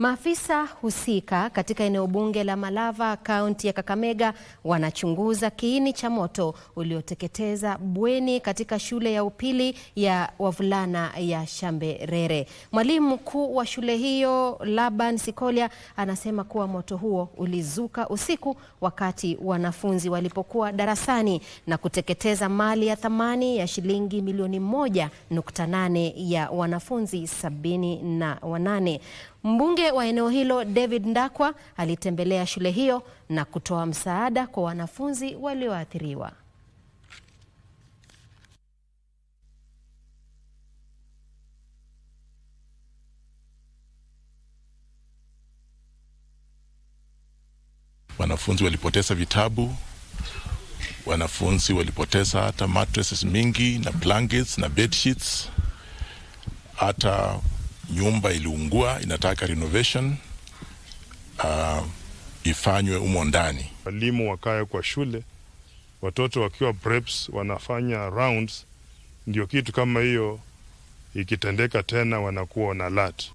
Maafisa husika katika eneo bunge la Malava, kaunti ya Kakamega, wanachunguza kiini cha moto ulioteketeza bweni katika shule ya upili ya wavulana ya Shamberere. Mwalimu mkuu wa shule hiyo, Laban Sikolia, anasema kuwa moto huo ulizuka usiku wakati wanafunzi walipokuwa darasani na kuteketeza mali ya thamani ya shilingi milioni 1.8 ya wanafunzi 78. Mbunge wa eneo hilo David Ndakwa alitembelea shule hiyo na kutoa msaada kwa wanafunzi walioathiriwa. Wanafunzi walipoteza vitabu, wanafunzi walipoteza hata mattresses mingi na blankets na bed sheets, hata nyumba iliungua, inataka renovation ifanywe umo ndani. Walimu wakae kwa shule, watoto wakiwa preps wanafanya rounds, ndio kitu kama hiyo ikitendeka tena wanakuwa na alert.